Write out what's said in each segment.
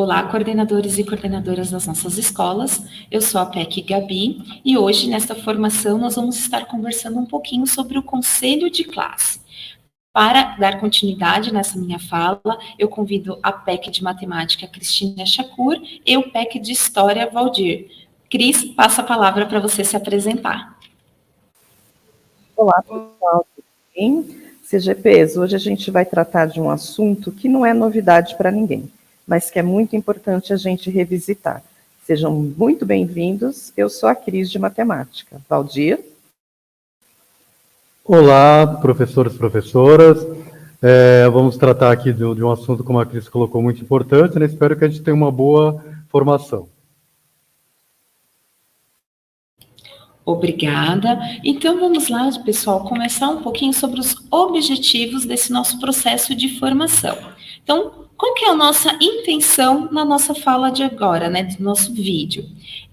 Olá, coordenadores e coordenadoras das nossas escolas. Eu sou a PEC Gabi e hoje, nesta formação, nós vamos estar conversando um pouquinho sobre o conselho de classe. Para dar continuidade nessa minha fala, eu convido a PEC de Matemática, Cristina Chacur, e o PEC de História, Valdir. Cris, passa a palavra para você se apresentar. Olá, pessoal, tudo bem? CGPs, hoje a gente vai tratar de um assunto que não é novidade para ninguém, mas que é muito importante a gente revisitar. Sejam muito bem-vindos, eu sou a Cris de Matemática. Valdir? Olá, professores e professoras. Vamos tratar aqui de um assunto, como a Cris colocou, muito importante, né? Espero que a gente tenha uma boa formação. Obrigada. Então, vamos lá, pessoal, começar um pouquinho sobre os objetivos desse nosso processo de formação. Então, qual que é a nossa intenção na nossa fala de agora, né, do nosso vídeo?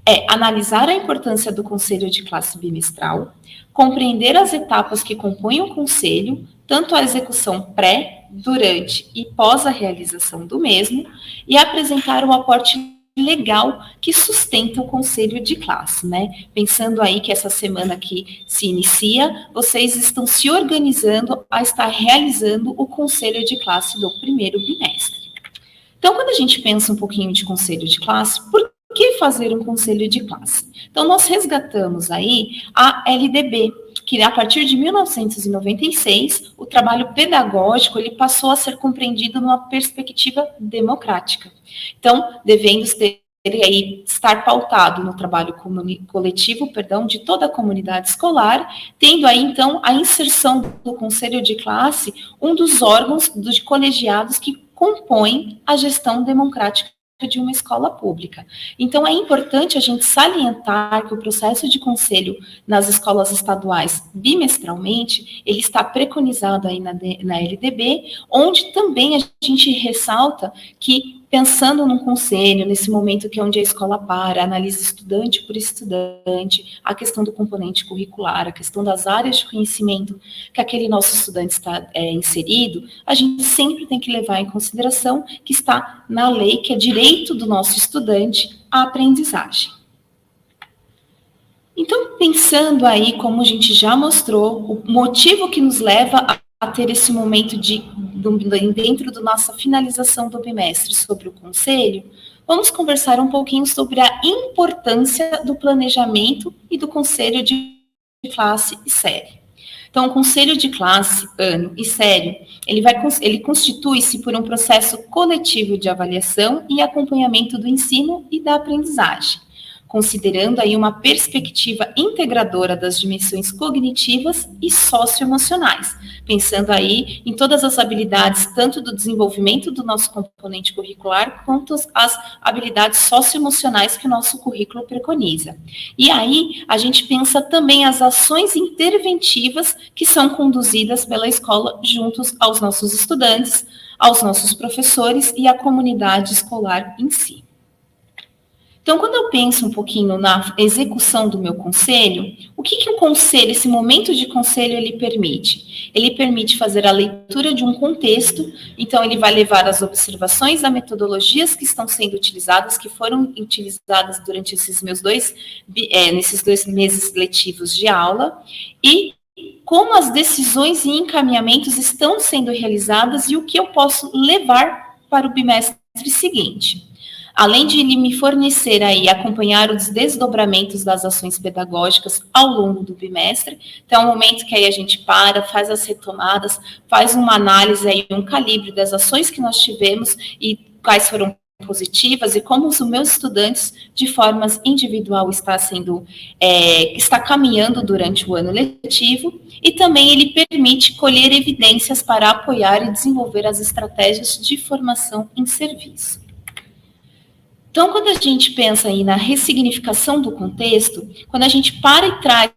É analisar a importância do conselho de classe bimestral, compreender as etapas que compõem o conselho, tanto a execução pré, durante e pós a realização do mesmo, e apresentar o aporte legal que sustenta o conselho de classe, né? Pensando aí que essa semana que se inicia, vocês estão se organizando a estar realizando o conselho de classe do primeiro bimestre. Então, quando a gente pensa um pouquinho de conselho de classe, por que fazer um conselho de classe? Então, nós resgatamos aí a LDB, que a partir de 1996, o trabalho pedagógico ele passou a ser compreendido numa perspectiva democrática. Então, devendo estar pautado no trabalho coletivo, de toda a comunidade escolar, tendo aí, então, a inserção do conselho de classe, um dos órgãos dos colegiados que compõem a gestão democrática de uma escola pública. Então, é importante a gente salientar que o processo de conselho nas escolas estaduais bimestralmente, ele está preconizado aí na LDB, onde também a gente ressalta que, pensando num conselho, nesse momento que é onde a escola analisa estudante por estudante, a questão do componente curricular, a questão das áreas de conhecimento que aquele nosso estudante está inserido, a gente sempre tem que levar em consideração que está na lei, que é direito do nosso estudante à aprendizagem. Então, pensando aí, como a gente já mostrou, o motivo que nos leva a ter esse momento dentro da nossa finalização do bimestre sobre o conselho, vamos conversar um pouquinho sobre a importância do planejamento e do conselho de classe e série. Então, o conselho de classe, ano e série, ele constitui-se por um processo coletivo de avaliação e acompanhamento do ensino e da aprendizagem, considerando aí uma perspectiva integradora das dimensões cognitivas e socioemocionais, pensando aí em todas as habilidades, tanto do desenvolvimento do nosso componente curricular, quanto as habilidades socioemocionais que o nosso currículo preconiza. E aí, a gente pensa também as ações interventivas que são conduzidas pela escola juntos aos nossos estudantes, aos nossos professores e à comunidade escolar em si. Então, quando eu penso um pouquinho na execução do meu conselho, o que o conselho, esse momento de conselho, ele permite? Ele permite fazer a leitura de um contexto, então ele vai levar as observações a metodologias que estão sendo utilizadas, que foram utilizadas durante nesses 2 meses letivos de aula, e como as decisões e encaminhamentos estão sendo realizadas e o que eu posso levar para o bimestre seguinte. Além de ele me fornecer aí, acompanhar os desdobramentos das ações pedagógicas ao longo do bimestre, então é um momento que aí a gente faz as retomadas, faz uma análise aí, um calibre das ações que nós tivemos e quais foram positivas e como os meus estudantes, de forma individual, está caminhando durante o ano letivo, e também ele permite colher evidências para apoiar e desenvolver as estratégias de formação em serviço. Então, quando a gente pensa aí na ressignificação do contexto, quando a gente para e traz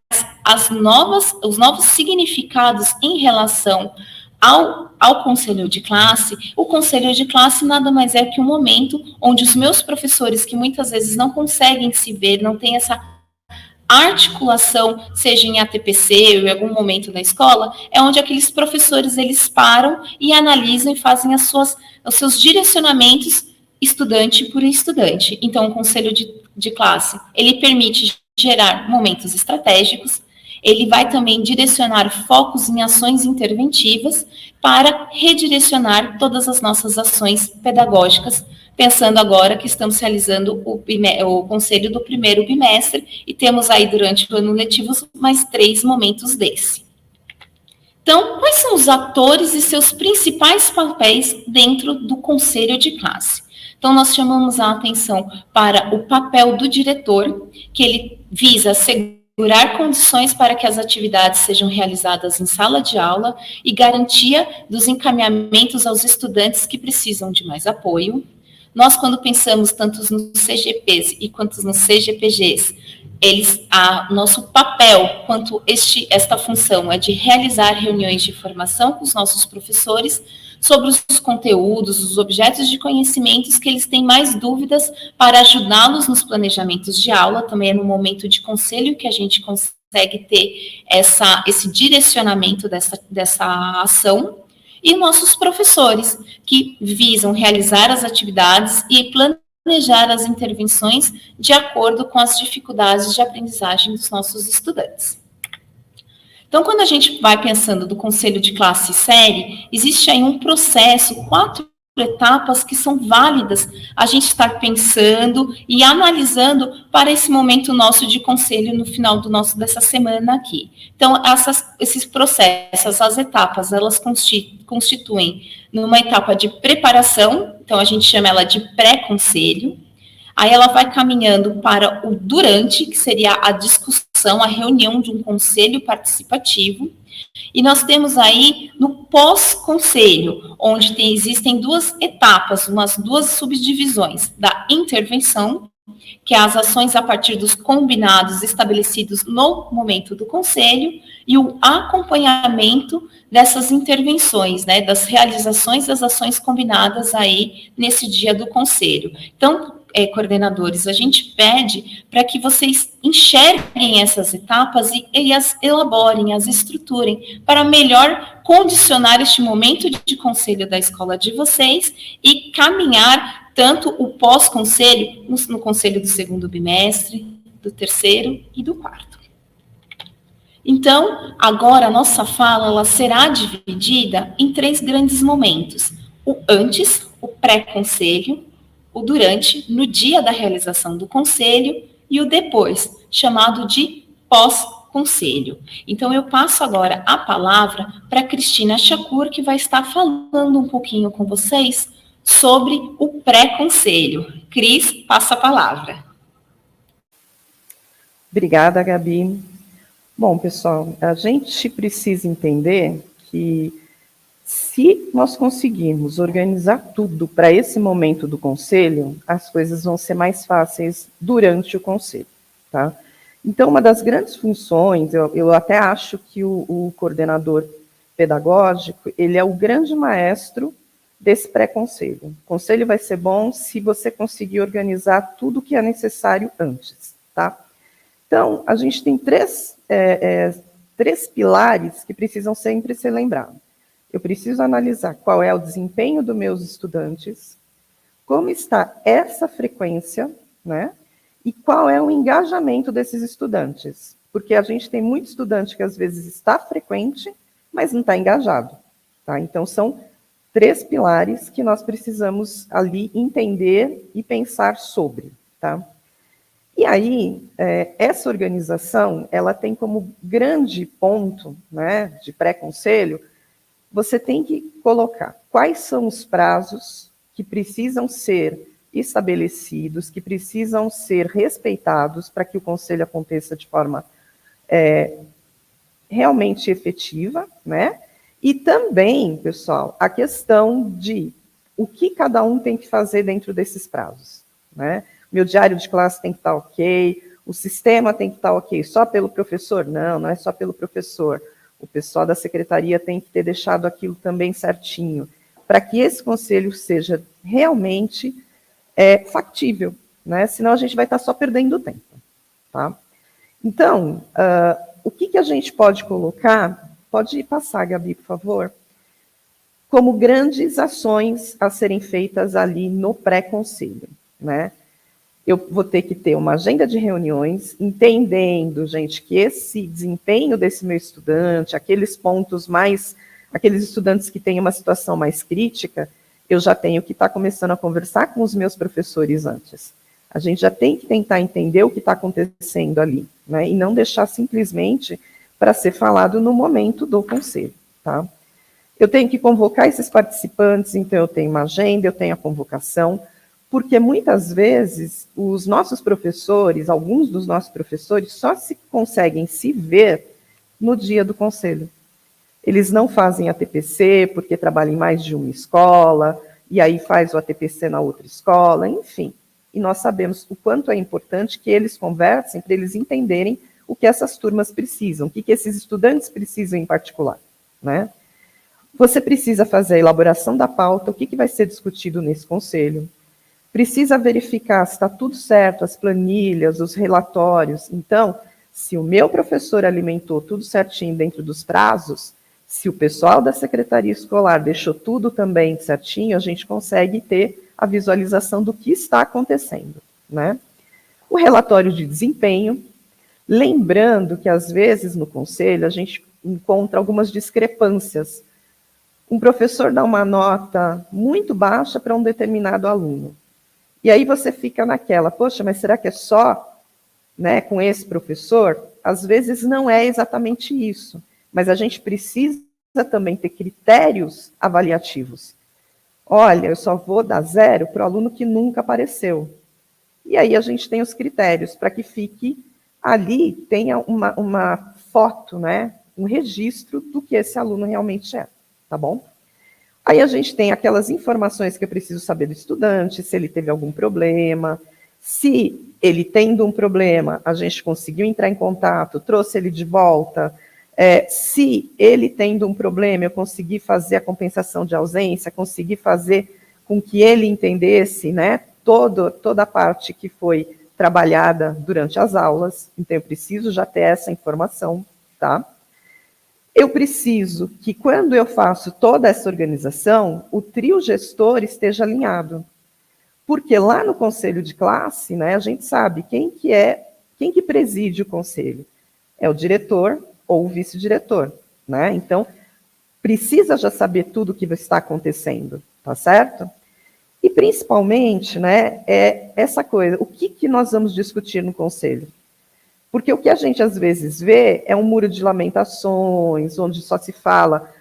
os novos significados em relação ao conselho de classe, o conselho de classe nada mais é que um momento onde os meus professores, que muitas vezes não conseguem se ver, não têm essa articulação, seja em ATPC ou em algum momento da escola, é onde aqueles professores eles param e analisam e fazem os seus direcionamentos estudante por estudante. Então, o conselho de classe, ele permite gerar momentos estratégicos, ele vai também direcionar focos em ações interventivas para redirecionar todas as nossas ações pedagógicas, pensando agora que estamos realizando o conselho do primeiro bimestre e temos aí durante o ano letivo mais 3 momentos desse. Então, quais são os atores e seus principais papéis dentro do conselho de classe? Então, nós chamamos a atenção para o papel do diretor, que ele visa assegurar condições para que as atividades sejam realizadas em sala de aula e garantia dos encaminhamentos aos estudantes que precisam de mais apoio. Nós, quando pensamos tanto nos CGPs e quanto nos CGPGs, nosso papel quanto esta função é de realizar reuniões de formação com os nossos professores sobre os conteúdos, os objetos de conhecimentos que eles têm mais dúvidas para ajudá-los nos planejamentos de aula. Também é no momento de conselho que a gente consegue ter esse direcionamento dessa ação. E nossos professores, que visam realizar as atividades e planejar as intervenções de acordo com as dificuldades de aprendizagem dos nossos estudantes. Então, quando a gente vai pensando do conselho de classe e série, existe aí um processo, 4 etapas que são válidas a gente estar pensando e analisando para esse momento nosso de conselho no final dessa semana aqui. Então, esses processos, as etapas, elas constituem numa etapa de preparação, então a gente chama ela de pré-conselho. Aí ela vai caminhando para o durante, que seria a discussão, a reunião de um conselho participativo. E nós temos aí no pós-conselho, onde existem 2 etapas, umas 2 subdivisões, da intervenção, que é as ações a partir dos combinados estabelecidos no momento do conselho, e o acompanhamento dessas intervenções, né, das realizações das ações combinadas aí nesse dia do conselho. Então, coordenadores, a gente pede para que vocês enxerguem essas etapas e as elaborem, as estruturem, para melhor condicionar este momento de conselho da escola de vocês e caminhar tanto o pós-conselho, no conselho do segundo bimestre, do terceiro e do quarto. Então, agora a nossa fala ela será dividida em 3 grandes momentos: o antes, o pré-conselho, o durante, no dia da realização do conselho, e o depois, chamado de pós-conselho. Então, eu passo agora a palavra para Cristina Chacur, que vai estar falando um pouquinho com vocês sobre o pré-conselho. Cris, passa a palavra. Obrigada, Gabi. Bom, pessoal, a gente precisa entender que se nós conseguirmos organizar tudo para esse momento do conselho, as coisas vão ser mais fáceis durante o conselho, tá? Então, uma das grandes funções, eu até acho que o coordenador pedagógico, ele é o grande maestro desse pré-conselho. O conselho vai ser bom se você conseguir organizar tudo o que é necessário antes, tá? Então, a gente tem 3 pilares que precisam sempre ser lembrados. Eu preciso analisar qual é o desempenho dos meus estudantes, como está essa frequência, né? E qual é o engajamento desses estudantes. Porque a gente tem muito estudante que às vezes está frequente, mas não está engajado, tá? Então, são 3 pilares que nós precisamos ali entender e pensar sobre, tá? E aí, essa organização, ela tem como grande ponto, né, de pré-conselho, você tem que colocar quais são os prazos que precisam ser estabelecidos, que precisam ser respeitados para que o conselho aconteça de forma realmente efetiva, né? E também, pessoal, a questão de o que cada um tem que fazer dentro desses prazos, né? Meu diário de classe tem que estar ok, o sistema tem que estar ok, só pelo professor? Não, não é só pelo professor. O pessoal da secretaria tem que ter deixado aquilo também certinho, para que esse conselho seja realmente factível, né? Senão a gente vai estar só perdendo tempo, tá? Então, o que a gente pode colocar? Pode passar, Gabi, por favor. como grandes ações a serem feitas ali no pré-conselho, né? Eu vou ter que ter uma agenda de reuniões, entendendo, gente, que esse desempenho desse meu estudante, aqueles pontos mais, aqueles estudantes que têm uma situação mais crítica, eu já tenho que estar começando a conversar com os meus professores antes. A gente já tem que tentar entender o que está acontecendo ali, né? E não deixar simplesmente para ser falado no momento do conselho, tá? Eu tenho que convocar esses participantes, então eu tenho uma agenda, eu tenho a convocação, porque muitas vezes os nossos professores, alguns dos nossos professores, só se conseguem se ver no dia do conselho. Eles não fazem ATPC porque trabalham em mais de uma escola, e aí faz o ATPC na outra escola, enfim. E nós sabemos o quanto é importante que eles conversem para eles entenderem o que essas turmas precisam, o que esses estudantes precisam em particular, né? Você precisa fazer a elaboração da pauta, o que vai ser discutido nesse conselho. Precisa verificar se está tudo certo, as planilhas, os relatórios. Então, se o meu professor alimentou tudo certinho dentro dos prazos, se o pessoal da secretaria escolar deixou tudo também certinho, a gente consegue ter a visualização do que está acontecendo, né? O relatório de desempenho, lembrando que às vezes no conselho a gente encontra algumas discrepâncias. Um professor dá uma nota muito baixa para um determinado aluno. E aí você fica naquela, poxa, mas será que é só, né, com esse professor? Às vezes não é exatamente isso, mas a gente precisa também ter critérios avaliativos. Olha, eu só vou dar 0 para o aluno que nunca apareceu. E aí a gente tem os critérios para que fique ali, tenha uma foto, né, um registro do que esse aluno realmente é. Tá bom? Aí a gente tem aquelas informações que eu preciso saber do estudante, se ele teve algum problema, se ele tendo um problema, a gente conseguiu entrar em contato, trouxe ele de volta, se ele tendo um problema, eu consegui fazer a compensação de ausência, consegui fazer com que ele entendesse, né, toda a parte que foi trabalhada durante as aulas, então eu preciso já ter essa informação, tá? Eu preciso que, quando eu faço toda essa organização, o trio gestor esteja alinhado. Porque lá no conselho de classe, né, a gente sabe quem que preside o conselho. É o diretor ou o vice-diretor, né? Então, precisa já saber tudo o que está acontecendo, tá certo? E, principalmente, né, é essa coisa, o que nós vamos discutir no conselho? Porque o que a gente às vezes vê é um muro de lamentações, onde só se fala,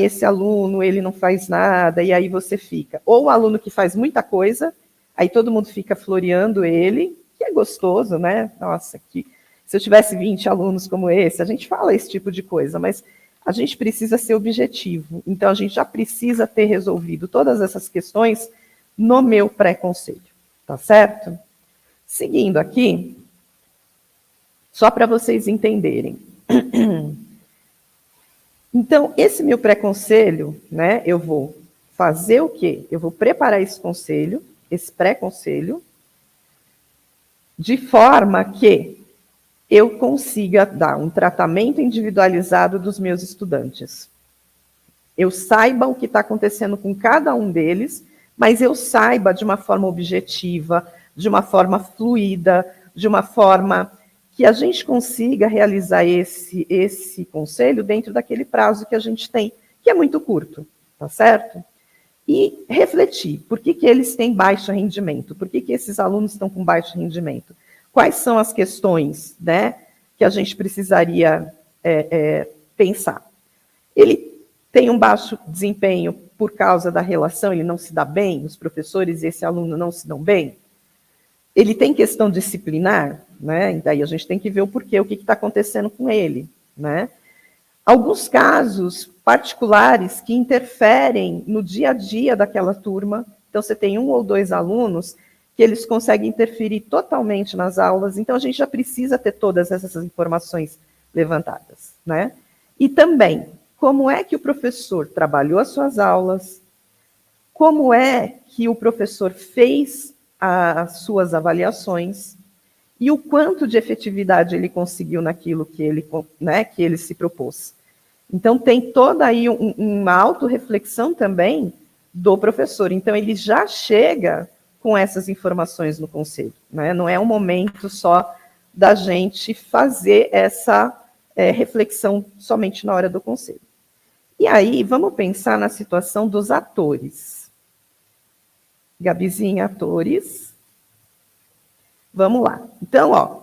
esse aluno, ele não faz nada, e aí você fica. Ou o aluno que faz muita coisa, aí todo mundo fica floreando ele, que é gostoso, né? Nossa, se eu tivesse 20 alunos como esse, a gente fala esse tipo de coisa, mas a gente precisa ser objetivo. Então, a gente já precisa ter resolvido todas essas questões no meu pré-conselho, tá certo? Seguindo aqui, só para vocês entenderem. Então, esse meu pré-conselho, né, eu vou fazer o quê? Eu vou preparar esse conselho, esse pré-conselho, de forma que eu consiga dar um tratamento individualizado dos meus estudantes. Eu saiba o que está acontecendo com cada um deles, mas eu saiba de uma forma objetiva, de uma forma fluida, de uma forma que a gente consiga realizar esse conselho dentro daquele prazo que a gente tem, que é muito curto, tá certo? E refletir, por que eles têm baixo rendimento? Por que esses alunos estão com baixo rendimento? Quais são as questões, né, que a gente precisaria pensar? Ele tem um baixo desempenho por causa da relação, ele não se dá bem, os professores e esse aluno não se dão bem? Ele tem questão disciplinar, né? Daí a gente tem que ver o porquê, o que está acontecendo com ele, né? Alguns casos particulares que interferem no dia a dia daquela turma. Então, você tem 1 ou 2 alunos que eles conseguem interferir totalmente nas aulas. Então, a gente já precisa ter todas essas informações levantadas, né? E também, como é que o professor trabalhou as suas aulas, como é que o professor fez as suas avaliações e o quanto de efetividade ele conseguiu naquilo que ele, né, que ele se propôs. Então, tem toda aí uma autorreflexão também do professor. Então, ele já chega com essas informações no conselho, né? Não é um momento só da gente fazer essa reflexão somente na hora do conselho. E aí, vamos pensar na situação dos atores. Gabizinha, atores. Vamos lá. Então, ó,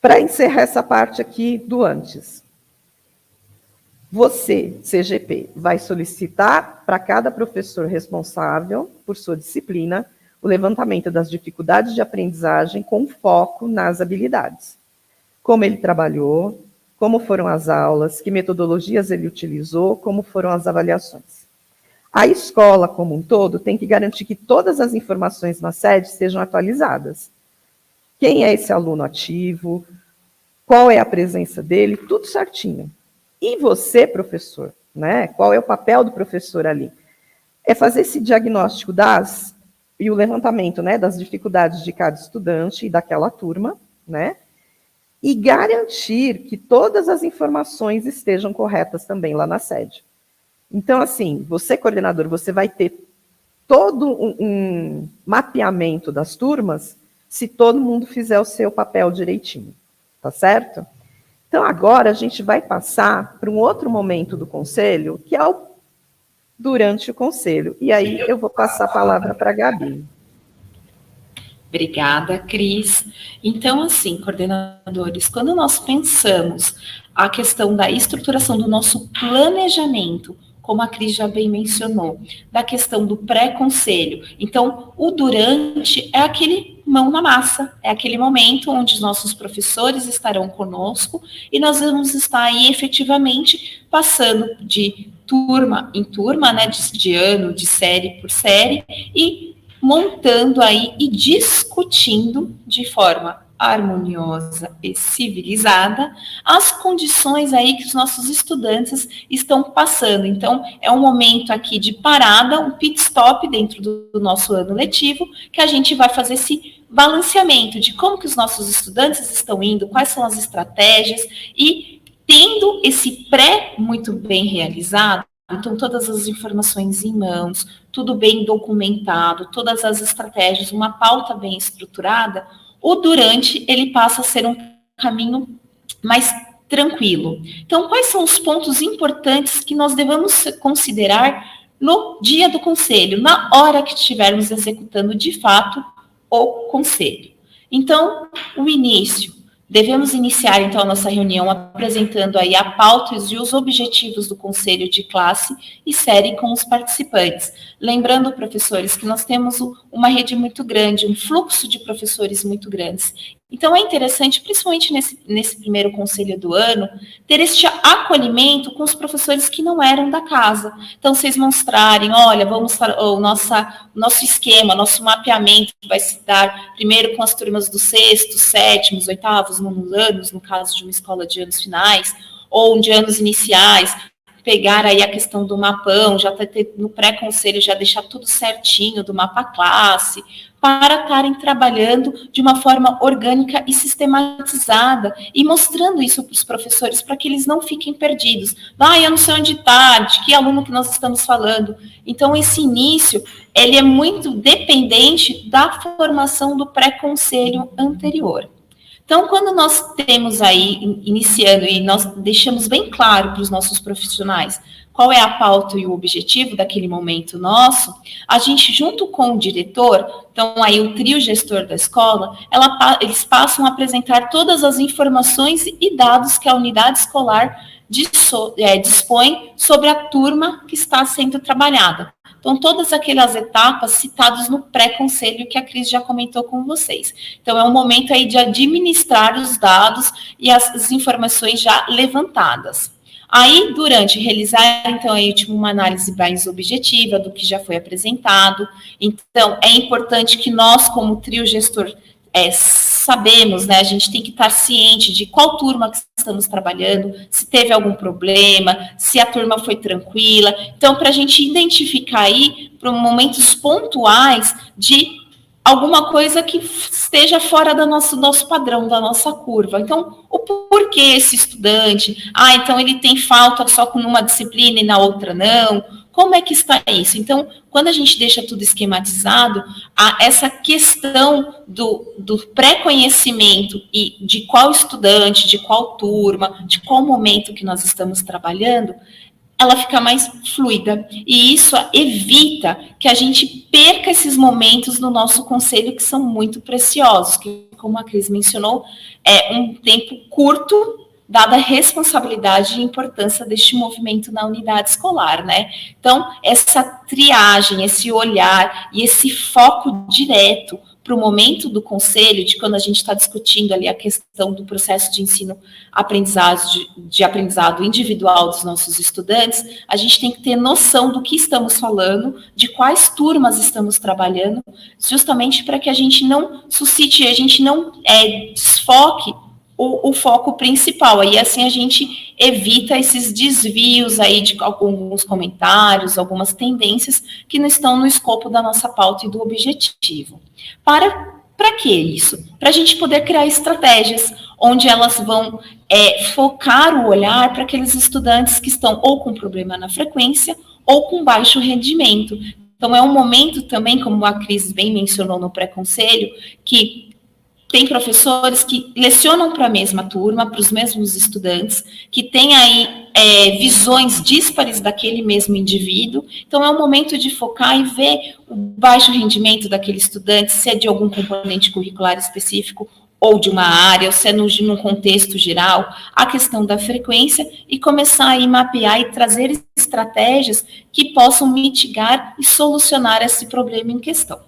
para encerrar essa parte aqui do antes, você, CGP, vai solicitar para cada professor responsável por sua disciplina o levantamento das dificuldades de aprendizagem com foco nas habilidades. Como ele trabalhou, como foram as aulas, que metodologias ele utilizou, como foram as avaliações. A escola, como um todo, tem que garantir que todas as informações na sede sejam atualizadas. Quem é esse aluno ativo, qual é a presença dele, tudo certinho. E você, professor, né? Qual é o papel do professor ali? É fazer esse diagnóstico e o levantamento, né, das dificuldades de cada estudante e daquela turma, né? E garantir que todas as informações estejam corretas também lá na sede. Então, assim, você, coordenador, você vai ter todo um mapeamento das turmas se todo mundo fizer o seu papel direitinho, tá certo? Então, agora a gente vai passar para um outro momento do conselho, que é durante o conselho. E aí eu vou passar a palavra para a Gabi. Obrigada, Cris. Então, assim, coordenadores, quando nós pensamos a questão da estruturação do nosso planejamento, como a Cris já bem mencionou, da questão do pré-conselho. Então, o durante é aquele mão na massa, é aquele momento onde os nossos professores estarão conosco e nós vamos estar aí efetivamente passando de turma em turma, né, de ano, de série por série, e montando aí e discutindo de forma harmoniosa e civilizada as condições aí que os nossos estudantes estão passando. Então, é um momento aqui de parada, um pit stop dentro do nosso ano letivo, que a gente vai fazer esse balanceamento de como que os nossos estudantes estão indo, quais são as estratégias, e tendo esse pré muito bem realizado, então todas as informações em mãos, tudo bem documentado, todas as estratégias, uma pauta bem estruturada, o durante ele passa a ser um caminho mais tranquilo. Então, quais são os pontos importantes que nós devemos considerar no dia do conselho, na hora que estivermos executando de fato o conselho? Então, o início. Devemos iniciar, então, a nossa reunião apresentando aí a pauta e os objetivos do conselho de classe e série com os participantes. Lembrando, professores, que nós temos uma rede muito grande, um fluxo de professores muito grandes. Então, é interessante, principalmente nesse primeiro conselho do ano, ter este acolhimento com os professores que não eram da casa. Então, vocês mostrarem, olha, o nosso esquema, nosso mapeamento vai se dar primeiro com as turmas do sexto, sétimos, oitavos, nonos anos, no caso de uma escola de anos finais, ou de anos iniciais, pegar aí a questão do mapão, já ter no pré-conselho, já deixar tudo certinho do mapa classe, para estarem trabalhando de uma forma orgânica e sistematizada e mostrando isso para os professores, para que eles não fiquem perdidos. Eu não sei onde está, de que aluno que nós estamos falando. Então, esse início, ele é muito dependente da formação do pré-conselho anterior. Então, quando nós temos aí, iniciando, e nós deixamos bem claro para os nossos profissionais qual é a pauta e o objetivo daquele momento nosso, a gente, junto com o diretor, então aí o trio gestor da escola, eles passam a apresentar todas as informações e dados que a unidade escolar dispõe sobre a turma que está sendo trabalhada. Então, todas aquelas etapas citadas no pré-conselho que a Cris já comentou com vocês. Então, é um momento aí de administrar os dados e as informações já levantadas. Aí, durante realizar, então, aí, uma análise mais objetiva do que já foi apresentado. Então, é importante que nós, como trio gestor, sabemos, né, a gente tem que estar ciente de qual turma que estamos trabalhando, se teve algum problema, se a turma foi tranquila. Então, para a gente identificar aí, para momentos pontuais de alguma coisa que esteja fora do nosso padrão, da nossa curva. Então, o porquê esse estudante? Então ele tem falta só com uma disciplina e na outra não? Como é que está isso? Então, quando a gente deixa tudo esquematizado, essa questão do pré-conhecimento e de qual estudante, de qual turma, de qual momento que nós estamos trabalhando, ela fica mais fluida. E isso evita que a gente perca esses momentos no nosso conselho que são muito preciosos, que, como a Cris mencionou, é um tempo curto, dada a responsabilidade e importância deste movimento na unidade escolar, né? Então, essa triagem, esse olhar e esse foco direto para o momento do conselho, de quando a gente está discutindo ali a questão do processo de ensino-aprendizado, de aprendizado individual dos nossos estudantes, a gente tem que ter noção do que estamos falando, de quais turmas estamos trabalhando, justamente para que a gente não suscite, a gente não desfoque o foco principal. Aí, assim, a gente evita esses desvios aí de alguns comentários, algumas tendências que não estão no escopo da nossa pauta e do objetivo. Para que isso? Para a gente poder criar estratégias onde elas vão focar o olhar para aqueles estudantes que estão ou com problema na frequência ou com baixo rendimento. Então, é um momento também, como a Cris bem mencionou no pré-conselho, que tem professores que lecionam para a mesma turma, para os mesmos estudantes, que têm aí visões díspares daquele mesmo indivíduo. Então, é um momento de focar e ver o baixo rendimento daquele estudante, se é de algum componente curricular específico ou de uma área, ou se é num contexto geral, a questão da frequência, e começar a mapear e trazer estratégias que possam mitigar e solucionar esse problema em questão.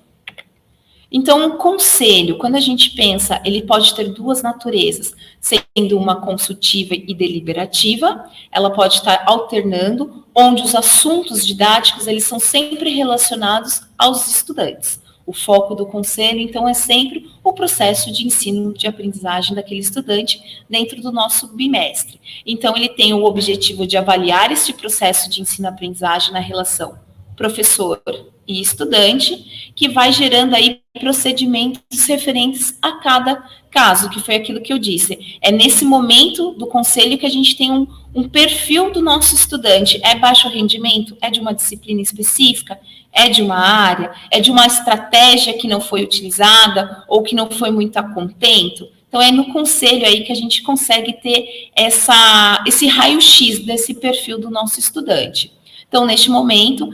Então, um conselho, quando a gente pensa, ele pode ter duas naturezas, sendo uma consultiva e deliberativa, ela pode estar alternando, onde os assuntos didáticos, eles são sempre relacionados aos estudantes. O foco do conselho, então, é sempre o processo de ensino, de aprendizagem daquele estudante dentro do nosso bimestre. Então, ele tem o objetivo de avaliar esse processo de ensino-aprendizagem na relação professor e estudante, que vai gerando aí procedimentos referentes a cada caso, que foi aquilo que eu disse. É nesse momento do conselho que a gente tem um perfil do nosso estudante. É baixo rendimento? É de uma disciplina específica? É de uma área? É de uma estratégia que não foi utilizada ou que não foi muito a contento? Então, é no conselho aí que a gente consegue ter esse raio-x desse perfil do nosso estudante. Então, neste momento,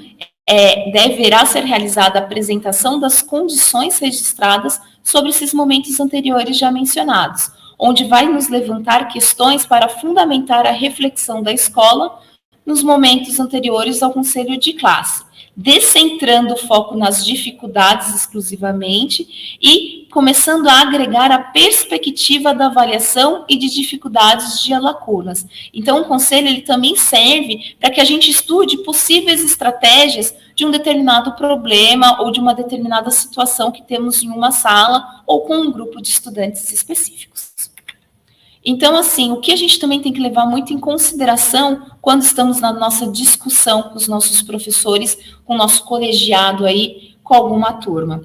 deverá ser realizada a apresentação das condições registradas sobre esses momentos anteriores já mencionados, onde vai nos levantar questões para fundamentar a reflexão da escola nos momentos anteriores ao conselho de classe, descentrando o foco nas dificuldades exclusivamente e começando a agregar a perspectiva da avaliação e de dificuldades de lacunas. Então, o conselho ele também serve para que a gente estude possíveis estratégias de um determinado problema ou de uma determinada situação que temos em uma sala ou com um grupo de estudantes específicos. Então, assim, o que a gente também tem que levar muito em consideração quando estamos na nossa discussão com os nossos professores, com o nosso colegiado aí, com alguma turma.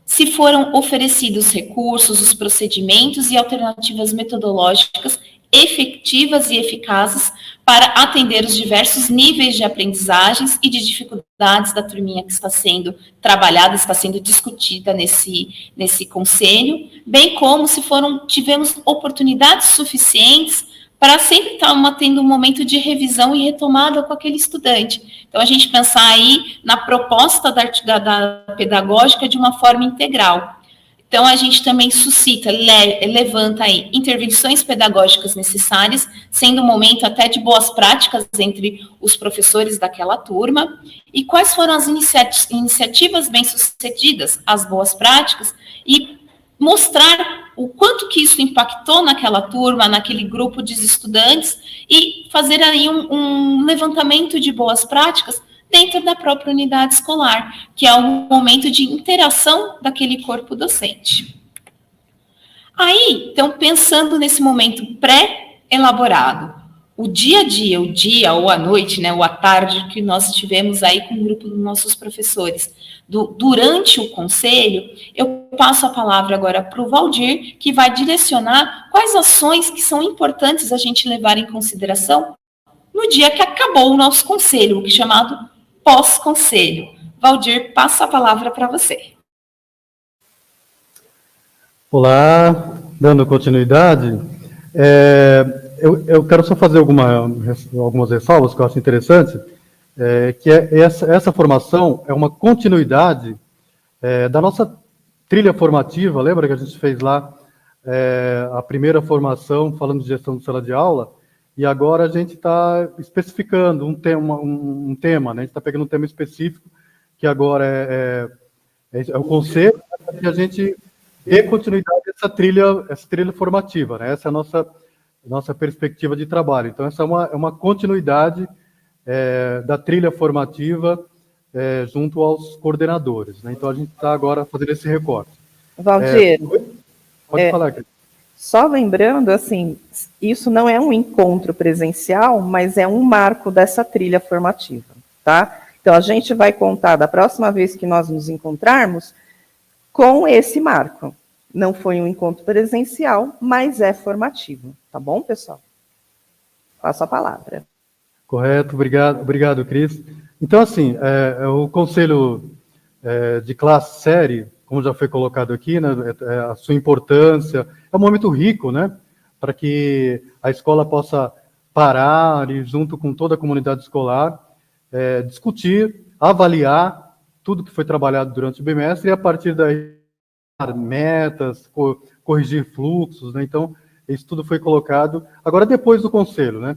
Se foram oferecidos recursos, os procedimentos e alternativas metodológicas efetivas e eficazes para atender os diversos níveis de aprendizagens e de dificuldades da turminha que está sendo trabalhada, está sendo discutida nesse conselho, bem como se tivemos oportunidades suficientes para sempre estar tendo um momento de revisão e retomada com aquele estudante. Então, a gente pensar aí na proposta da pedagógica de uma forma integral. Então, a gente também suscita, levanta aí intervenções pedagógicas necessárias, sendo um momento até de boas práticas entre os professores daquela turma. E quais foram as iniciativas bem-sucedidas, as boas práticas, e mostrar o quanto que isso impactou naquela turma, naquele grupo de estudantes, e fazer aí um levantamento de boas práticas dentro da própria unidade escolar, que é um momento de interação daquele corpo docente. Aí, então, pensando nesse momento pré-elaborado, o dia a dia, o dia ou a noite, né, ou a tarde que nós tivemos aí com o grupo dos nossos professores. Durante o conselho, eu passo a palavra agora para o Valdir, que vai direcionar quais ações que são importantes a gente levar em consideração no dia que acabou o nosso conselho, o que é chamado pós-conselho. Valdir, passo a palavra para você. Olá, dando continuidade, eu quero só fazer algumas ressalvas que eu acho interessante, que essa formação é uma continuidade da nossa trilha formativa. Lembra que a gente fez lá a primeira formação falando de gestão de sala de aula, e agora a gente está especificando um tema, né? A gente está pegando um tema específico, que agora é o conselho, para que a gente dê continuidade a essa trilha formativa, né? Essa é a nossa perspectiva de trabalho. Então, essa é uma continuidade da trilha formativa junto aos coordenadores, né? Então, a gente está agora fazendo esse recorte. Valdir, pode falar, Cris. Só lembrando, assim, isso não é um encontro presencial, mas é um marco dessa trilha formativa, tá? Então, a gente vai contar da próxima vez que nós nos encontrarmos com esse marco. Não foi um encontro presencial, mas é formativo, tá bom, pessoal? Passo a palavra. Correto, obrigado, Cris. Então, assim, o conselho de classe série, como já foi colocado aqui, né, a sua importância, é um momento rico, né, para que a escola possa parar e, junto com toda a comunidade escolar, discutir, avaliar tudo que foi trabalhado durante o bimestre e, a partir daí, metas, corrigir fluxos, né? Então, isso tudo foi colocado. Agora, depois do conselho, né?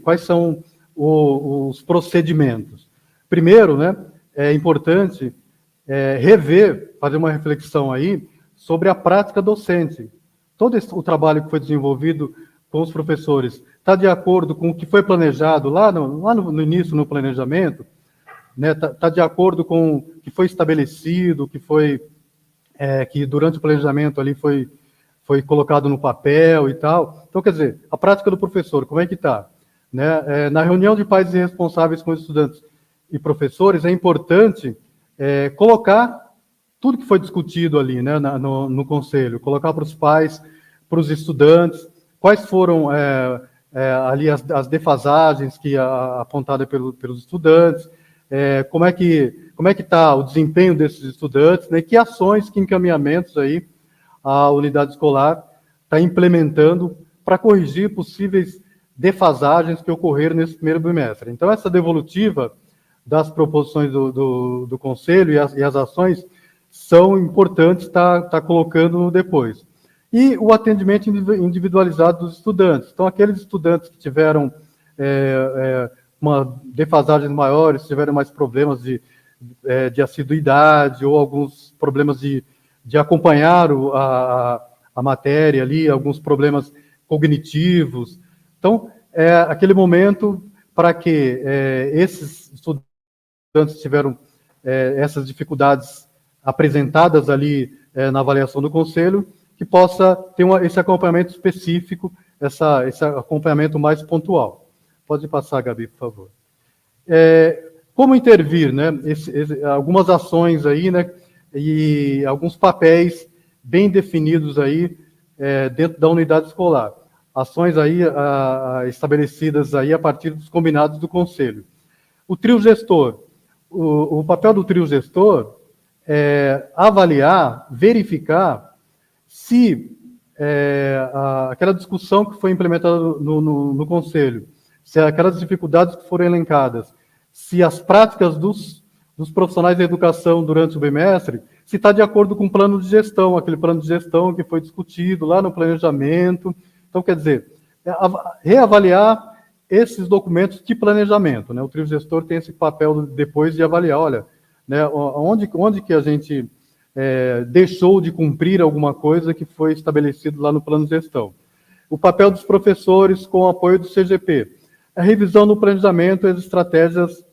Quais são os procedimentos? Primeiro, né, é importante rever, fazer uma reflexão aí sobre a prática docente. Todo o trabalho que foi desenvolvido com os professores está de acordo com o que foi planejado lá no início, no planejamento, né? Tá de acordo com o que foi estabelecido, que durante o planejamento ali foi colocado no papel e tal. Então, quer dizer, a prática do professor, como é que está? Né? Na reunião de pais e responsáveis com os estudantes e professores, é importante colocar tudo que foi discutido ali, né, no conselho, colocar para os pais, para os estudantes, quais foram ali as defasagens apontadas pelos estudantes, como é que está o desempenho desses estudantes, né, que ações, que encaminhamentos aí a unidade escolar está implementando para corrigir possíveis defasagens que ocorreram nesse primeiro bimestre. Então, essa devolutiva das proposições do Conselho e as ações são importantes estar colocando depois. E o atendimento individualizado dos estudantes. Então, aqueles estudantes que tiveram uma defasagens maiores, tiveram mais problemas de assiduidade ou alguns problemas de acompanhar a matéria ali, alguns problemas cognitivos. Então, aquele momento para que esses estudantes tiveram essas dificuldades apresentadas ali na avaliação do conselho, que possa ter esse acompanhamento específico, esse acompanhamento mais pontual. Pode passar, Gabi, por favor. Como intervir, né? Algumas ações aí, né? E alguns papéis bem definidos aí dentro da unidade escolar. Ações aí estabelecidas aí a partir dos combinados do conselho. O trio gestor. O papel do trio gestor é avaliar, verificar se aquela discussão que foi implementada no conselho, se aquelas dificuldades que foram elencadas, se as práticas dos profissionais da educação durante o bimestre, se está de acordo com o plano de gestão, aquele plano de gestão que foi discutido lá no planejamento. Então, quer dizer, reavaliar esses documentos de planejamento, né? O trio gestor tem esse papel depois de avaliar, olha, né, onde que a gente deixou de cumprir alguma coisa que foi estabelecido lá no plano de gestão. O papel dos professores com o apoio do CGP. A revisão do planejamento e as estratégias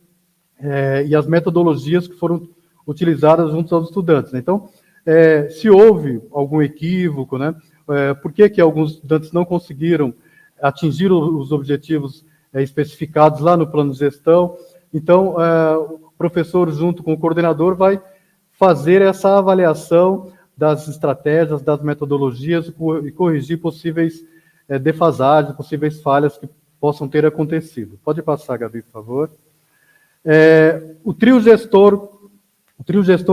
e as metodologias que foram utilizadas junto aos estudantes, né? Então, se houve algum equívoco, né? Por que alguns estudantes não conseguiram atingir os objetivos especificados lá no plano de gestão. Então, o professor, junto com o coordenador, vai fazer essa avaliação das estratégias, das metodologias e corrigir possíveis defasagens, possíveis falhas que possam ter acontecido. Pode passar, Gabi, por favor. O trio gestor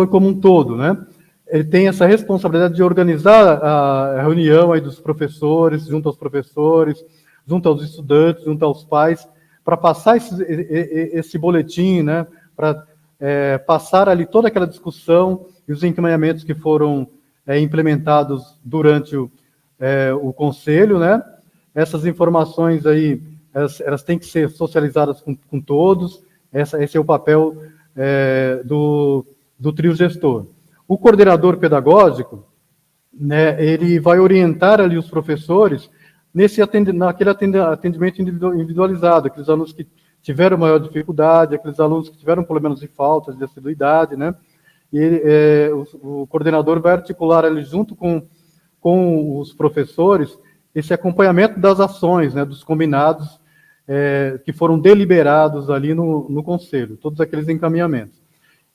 como um todo, né? Ele tem essa responsabilidade de organizar a reunião aí dos professores, junto aos professores, junto aos estudantes, junto aos pais, para passar esse boletim, né? Para passar ali toda aquela discussão e os encaminhamentos que foram implementados durante o conselho, né? Essas informações aí, elas têm que ser socializadas com todos. Esse é o papel do trio gestor. O coordenador pedagógico, né, ele vai orientar ali os professores naquele atendimento individualizado, aqueles alunos que tiveram maior dificuldade, aqueles alunos que tiveram problemas de falta, de assiduidade, né? E o coordenador vai articular ali junto com os professores esse acompanhamento das ações, né, dos combinados que foram deliberados ali no conselho, todos aqueles encaminhamentos.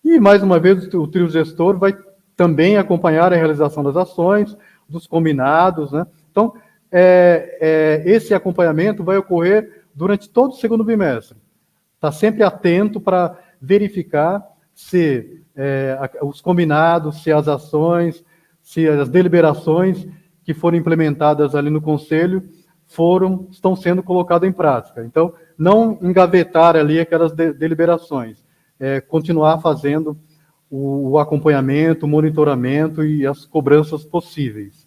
E, mais uma vez, o trio gestor vai também acompanhar a realização das ações, dos combinados, né? Então, esse acompanhamento vai ocorrer durante todo o segundo bimestre. Está sempre atento para verificar se os combinados, se as ações, se as deliberações que foram implementadas ali no conselho estão sendo colocadas em prática. Então, não engavetar ali aquelas deliberações, continuar fazendo o acompanhamento, o monitoramento e as cobranças possíveis.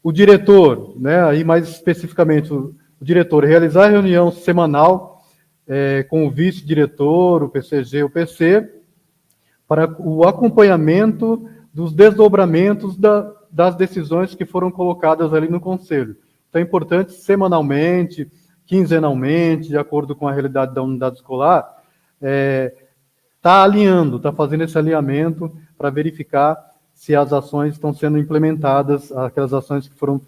O diretor, né, aí mais especificamente, o diretor realizar reunião semanal com o vice-diretor, o PCG, o PC, para o acompanhamento dos desdobramentos das decisões que foram colocadas ali no conselho. Então, é importante semanalmente, quinzenalmente, de acordo com a realidade da unidade escolar, está fazendo esse alinhamento para verificar se as ações estão sendo implementadas, aquelas ações que foram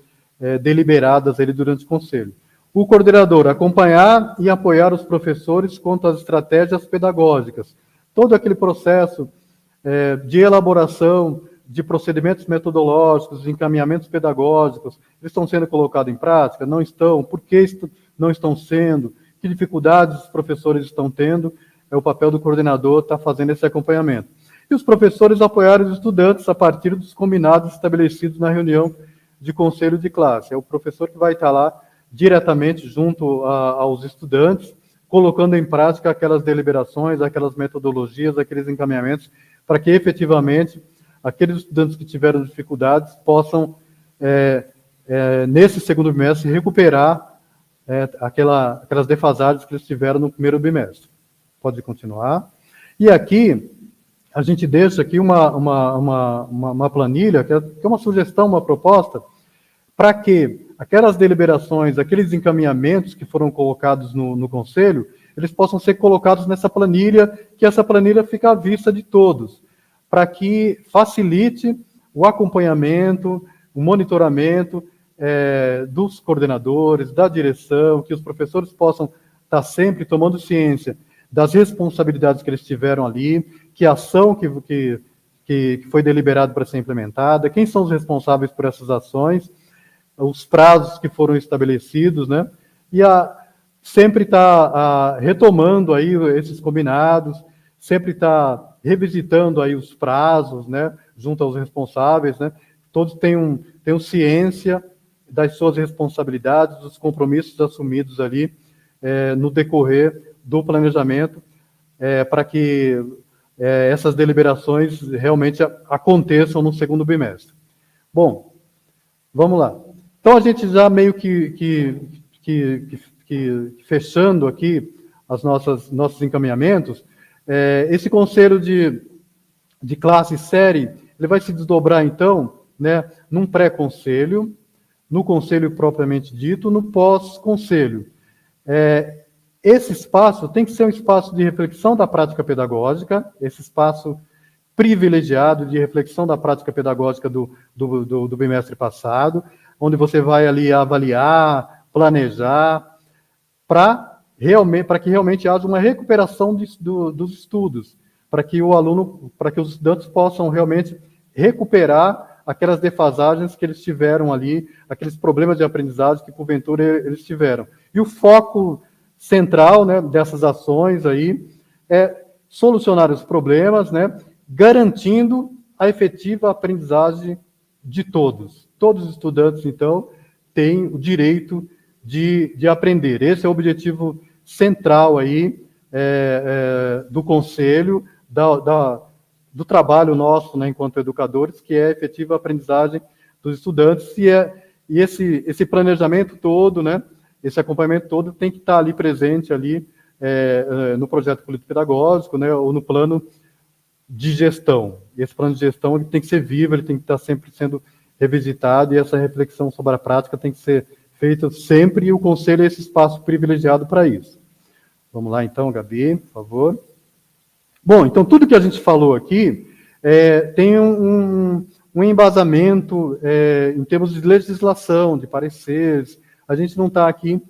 deliberadas ali durante o conselho. O coordenador, acompanhar e apoiar os professores quanto às estratégias pedagógicas. Todo aquele processo de elaboração de procedimentos metodológicos, de encaminhamentos pedagógicos, eles estão sendo colocados em prática? Não estão? Por que não estão sendo? Que dificuldades os professores estão tendo? É o papel do coordenador estar fazendo esse acompanhamento. E os professores apoiarem os estudantes a partir dos combinados estabelecidos na reunião de conselho de classe. É o professor que vai estar lá diretamente junto aos estudantes, colocando em prática aquelas deliberações, aquelas metodologias, aqueles encaminhamentos, para que efetivamente aqueles estudantes que tiveram dificuldades possam, nesse segundo bimestre, recuperar aquelas defasagens que eles tiveram no primeiro bimestre. Pode continuar. E aqui, a gente deixa aqui uma planilha, que é uma sugestão, uma proposta, para que aquelas deliberações, aqueles encaminhamentos que foram colocados no conselho, eles possam ser colocados nessa planilha, que essa planilha fica à vista de todos, para que facilite o acompanhamento, o monitoramento dos coordenadores, da direção, que os professores possam estar sempre tomando ciência das responsabilidades que eles tiveram ali, que a ação que foi deliberada para ser implementada, quem são os responsáveis por essas ações, os prazos que foram estabelecidos, né? E sempre está retomando aí esses combinados, sempre está revisitando aí os prazos, né? Junto aos responsáveis, né? Todos tenham ciência das suas responsabilidades, dos compromissos assumidos ali no decorrer do planejamento, para que essas deliberações realmente aconteçam no segundo bimestre. Bom, vamos lá. Então, a gente já meio que fechando aqui nossos encaminhamentos, esse conselho de classe e série, ele vai se desdobrar, então, né, num pré-conselho, no conselho propriamente dito, no pós-conselho. Esse espaço tem que ser um espaço de reflexão da prática pedagógica, esse espaço privilegiado de reflexão da prática pedagógica do bimestre passado, onde você vai ali avaliar, planejar, para que realmente haja uma recuperação dos estudos, para que os estudantes possam realmente recuperar aquelas defasagens que eles tiveram ali, aqueles problemas de aprendizagem que, porventura, eles tiveram. E o foco central, né, dessas ações aí é solucionar os problemas, né, garantindo a efetiva aprendizagem de todos. Todos os estudantes, então, têm o direito de aprender. Esse é o objetivo central aí do Conselho, do trabalho nosso, né, enquanto educadores, que é a efetiva aprendizagem dos estudantes, e esse planejamento todo, né, esse acompanhamento todo tem que estar ali presente ali no projeto político-pedagógico, né, ou no plano de gestão. Esse plano de gestão ele tem que ser vivo, ele tem que estar sempre sendo revisitado, e essa reflexão sobre a prática tem que ser feita sempre, e o Conselho é esse espaço privilegiado para isso. Vamos lá então, Gabi, por favor. Bom, então tudo que a gente falou aqui tem um embasamento em termos de legislação, de pareceres. A gente não está aqui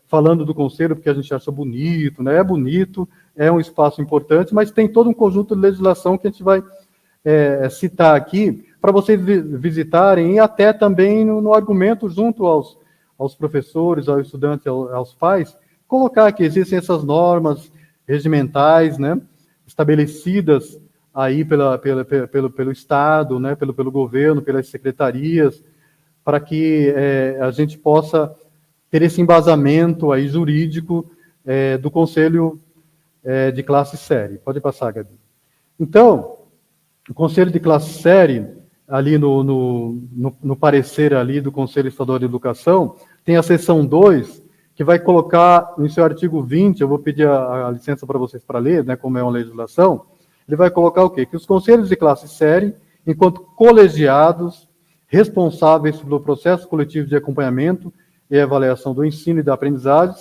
falando do Conselho porque a gente acha bonito, né? É bonito, é um espaço importante, mas tem todo um conjunto de legislação que a gente vai citar aqui para vocês visitarem, e até também no argumento junto aos professores, aos estudantes, aos pais, colocar que existem essas normas regimentais, né, estabelecidas aí pelo Estado, né, pelo governo, pelas secretarias, para que a gente possa ter esse embasamento aí jurídico do Conselho de Classe Série. Pode passar, Gabi. Então, o Conselho de Classe Série, ali no parecer ali do Conselho Estadual de Educação, tem a seção 2, que vai colocar no seu artigo 20, eu vou pedir a licença para vocês para ler, né, como é uma legislação, ele vai colocar o quê? Que os conselhos de classe série, enquanto colegiados, responsáveis pelo processo coletivo de acompanhamento e avaliação do ensino e da aprendizagem,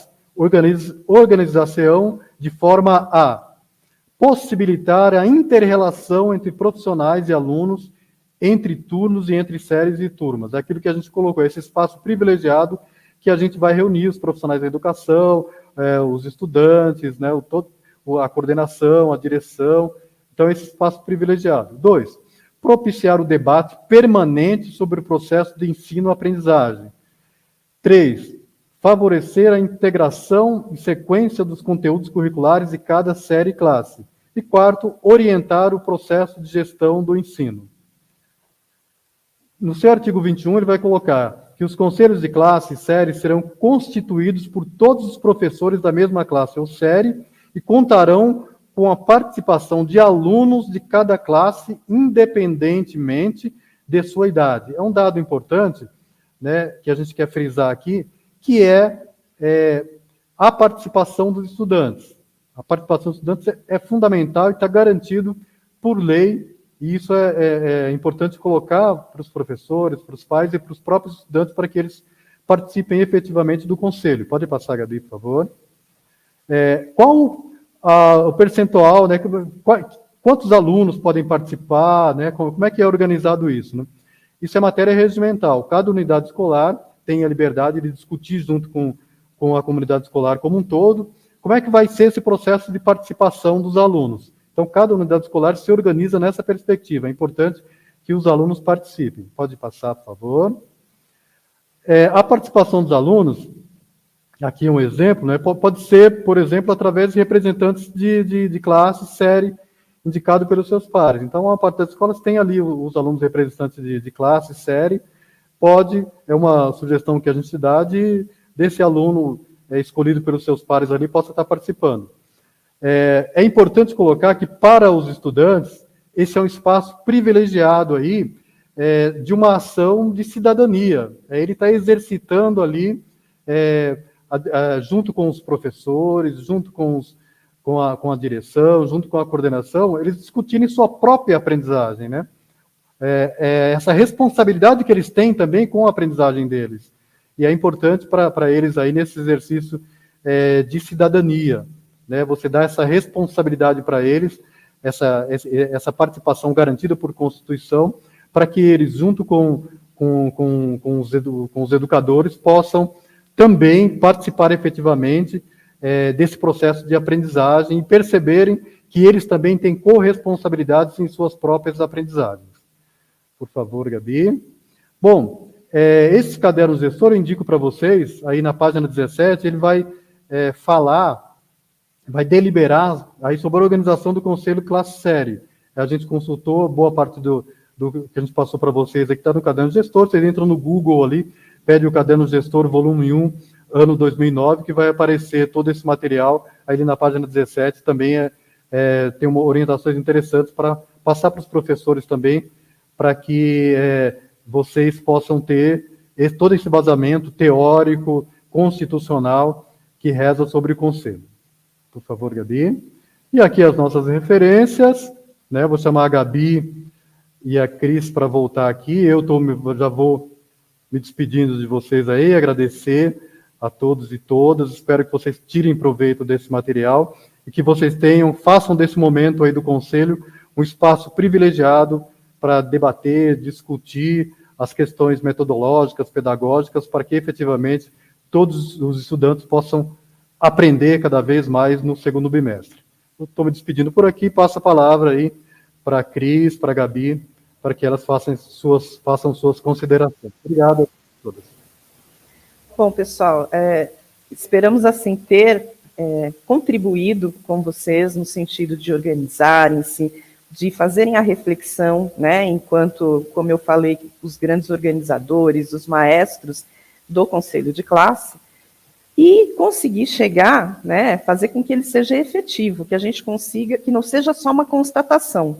organização de forma a possibilitar a inter-relação entre profissionais e alunos, entre turnos e entre séries e turmas. É aquilo que a gente colocou, esse espaço privilegiado que a gente vai reunir os profissionais da educação, os estudantes, né, a coordenação, a direção. Então, esse espaço privilegiado. 2, propiciar o debate permanente sobre o processo de ensino-aprendizagem. 3, favorecer a integração e sequência dos conteúdos curriculares de cada série e classe. E 4, orientar o processo de gestão do ensino. No seu artigo 21, ele vai colocar que os conselhos de classe e série serão constituídos por todos os professores da mesma classe ou série e contarão com a participação de alunos de cada classe, independentemente de sua idade. É um dado importante, né, que a gente quer frisar aqui, que é a participação dos estudantes. A participação dos estudantes é fundamental e está garantido por lei. E isso é importante colocar para os professores, para os pais e para os próprios estudantes, para que eles participem efetivamente do conselho. Pode passar, Gabi, por favor. Qual o percentual, né, quantos alunos podem participar, né, como é que é organizado isso? Né? Isso é matéria regimental. Cada unidade escolar tem a liberdade de discutir junto com a comunidade escolar como um todo, como é que vai ser esse processo de participação dos alunos. Então, cada unidade escolar se organiza nessa perspectiva. É importante que os alunos participem. Pode passar, por favor. A participação dos alunos, aqui um exemplo, né, pode ser, por exemplo, através de representantes de classe, série, indicado pelos seus pares. Então, a parte das escolas tem ali os alunos representantes de classe, série, é uma sugestão que a gente dá desse aluno escolhido pelos seus pares ali possa estar participando. É importante colocar que, para os estudantes, esse é um espaço privilegiado aí de uma ação de cidadania. Ele está exercitando ali, junto com os professores, junto com a direção, junto com a coordenação, eles discutirem sua própria aprendizagem, né? Essa responsabilidade que eles têm também com a aprendizagem deles. E é importante para eles aí nesse exercício de cidadania. Né, você dá essa responsabilidade para eles, essa participação garantida por Constituição, para que eles, junto com os educadores, possam também participar efetivamente desse processo de aprendizagem e perceberem que eles também têm corresponsabilidades em suas próprias aprendizagens. Por favor, Gabi. Bom, esse caderno gestor eu indico para vocês, aí na página 17, ele vai vai deliberar aí sobre a organização do Conselho Classe Série. A gente consultou, boa parte do que a gente passou para vocês aqui está no caderno gestor, vocês entram no Google ali, pede o caderno gestor volume 1, ano 2009, que vai aparecer todo esse material, aí na página 17 também tem orientações interessantes para passar para os professores também, para que vocês possam ter todo esse vazamento teórico, constitucional, que reza sobre o Conselho. Por favor, Gabi. E aqui as nossas referências, né? Vou chamar a Gabi e a Cris para voltar aqui. Já vou me despedindo de vocês aí, agradecer a todos e todas. Espero que vocês tirem proveito desse material e que vocês façam desse momento aí do Conselho um espaço privilegiado para debater, discutir as questões metodológicas, pedagógicas, para que efetivamente todos os estudantes possam aprender cada vez mais no segundo bimestre. Estou me despedindo por aqui, passo a palavra aí para a Cris, para a Gabi, para que elas façam suas considerações. Obrigado a todas. Bom, pessoal, esperamos assim ter contribuído com vocês no sentido de organizarem-se, de fazerem a reflexão, né, enquanto, como eu falei, os grandes organizadores, os maestros do conselho de classe, e conseguir chegar, né, fazer com que ele seja efetivo, que a gente consiga, que não seja só uma constatação,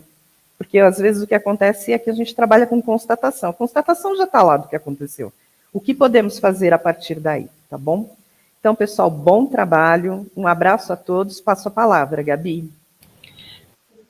porque às vezes o que acontece é que a gente trabalha com constatação. A constatação já está lá do que aconteceu. O que podemos fazer a partir daí, tá bom? Então, pessoal, bom trabalho, um abraço a todos, passo a palavra, Gabi.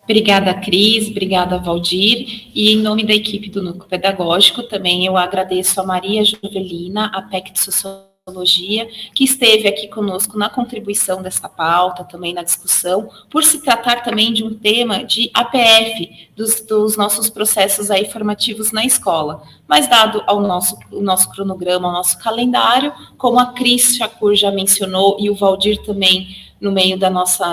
Obrigada, Cris, obrigada, Valdir, e em nome da equipe do Núcleo Pedagógico, também eu agradeço a Maria Jovelina, a PEC de Sociologia, que esteve aqui conosco na contribuição dessa pauta, também na discussão, por se tratar também de um tema de APF, dos nossos processos aí formativos na escola, mas dado ao o nosso cronograma, ao nosso calendário, como a Cris Chacur já mencionou, e o Valdir também, no meio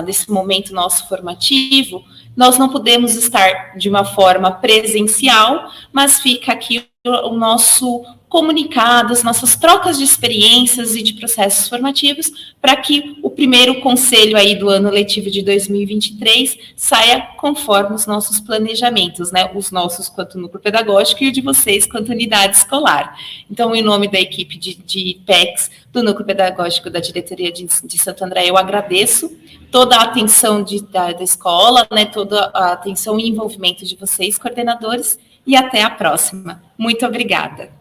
desse momento nosso formativo, nós não podemos estar de uma forma presencial, mas fica aqui o nosso comunicado, as nossas trocas de experiências e de processos formativos, para que o primeiro conselho aí do ano letivo de 2023 saia conforme os nossos planejamentos, né? Os nossos quanto núcleo pedagógico e o de vocês quanto unidade escolar. Então, em nome da equipe de PECs do Núcleo Pedagógico da Diretoria de Santo André, eu agradeço toda a atenção da escola, né? Toda a atenção e envolvimento de vocês, coordenadores, e até a próxima. Muito obrigada.